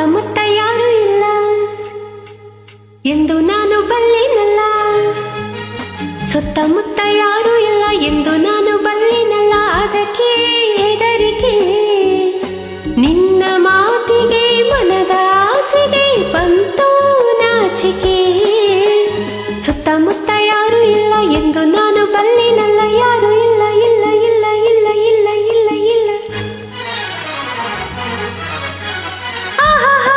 ಸುತ್ತಮುತ್ತ ಯಾರು ಇಲ್ಲ ಎಂದು ನಾನು ಬಲ್ಲೆನಲ್ಲ. ಸುತ್ತಮುತ್ತ ಯಾರು ಇಲ್ಲ ಎಂದು ನಾನು ಬಲ್ಲೆನಲ್ಲ. ಅದಕ್ಕೆ ಹೆದರಿಕೆ ನಿನ್ನ ಮಾತಿಗೆ, ಮನದ ಆಸೆಗೆ ಬಂತು ನಾಚಿಕೆ. ಸುತ್ತಮುತ್ತ ಯಾರು ಇಲ್ಲ ಎಂದು ನಾನು ಬಲ್ಲೆನಲ್ಲ. ಯಾರು ಇಲ್ಲ ಇಲ್ಲ ಇಲ್ಲ ಇಲ್ಲ ಇಲ್ಲ ಇಲ್ಲ ಇಲ್ಲ. ಆಹಾ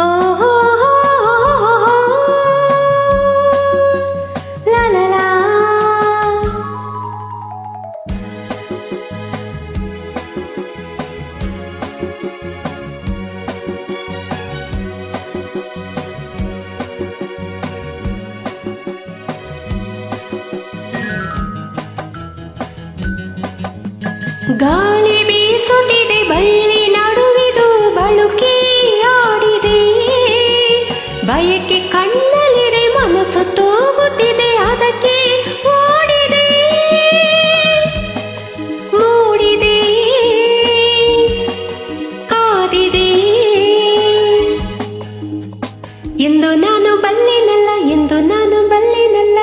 ಓಹೋ ಲಾ ಲಾ ಲಾ. ಗಾಳಿ ಬೀಸುತ್ತಿದೆ, ಬಳ್ಳಿ ನಡುವಿದು ಬಳುಕಿ ಆಡಿದೆ. ಬಯಕೆ ಕಣ್ಣಲ್ಲಿದೆ, ಮನಸ್ಸು ತೂಗುತ್ತಿದೆ. ಅದಕ್ಕೆ ಓಡಿದೆ ಮೂಡಿದೆ ಕಾದಿದೆ. ಎಂದು ನಾನು ಬಲ್ಲೆನಲ್ಲ, ಎಂದು ನಾನು ಬಲ್ಲೆನಲ್ಲ.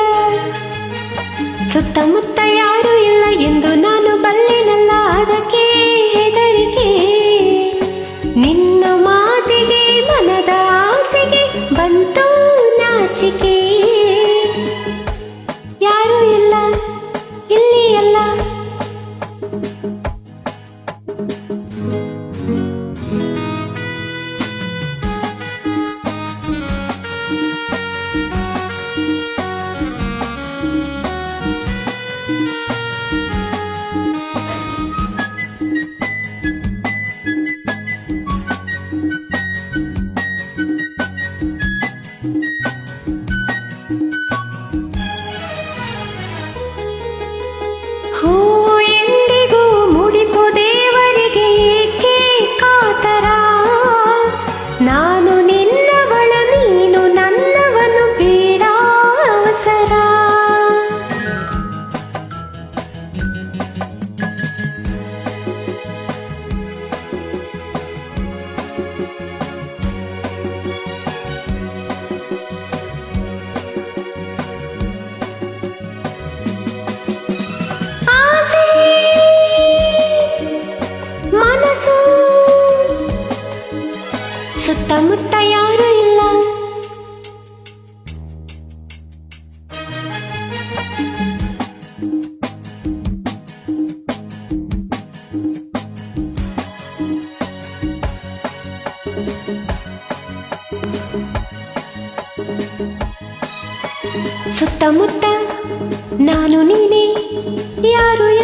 ಸುತ್ತಮುತ್ತ ಯಾರು ಇಲ್ಲ ಎಂದು ನಾನು ಬಲ್ಲೆನಲ್ಲ. ಅದಕ್ಕೆ ಹೆದರಿಕೆ ನಿನ್ನ ಮಾತಿಗೆ, ಮನದ ಆಸೆಗೆ ಬಂತು ನಾಚಿಕೆ. ಯಾರು ಇಲ್ಲ ಇಲ್ಲಿ ಅಲ್ಲ. ಹೂ ಎಂದಿಗೂ ಮುಡಿಪು ದೇವರಿಗೆ ಏಕೆ ಕಾತರ. ನಾನು ನಿನ್ನವಳ, ನೀನು ನನ್ನವನು, ಬೇಡ ಅವಸರ. ಸುತ್ತಮುತ್ತ ಯಾರು ಇಲ್ಲ. ಸುತ್ತಮುತ್ತ ನಾನು ನೀನೇ, ಯಾರು ಇಲ್ಲ.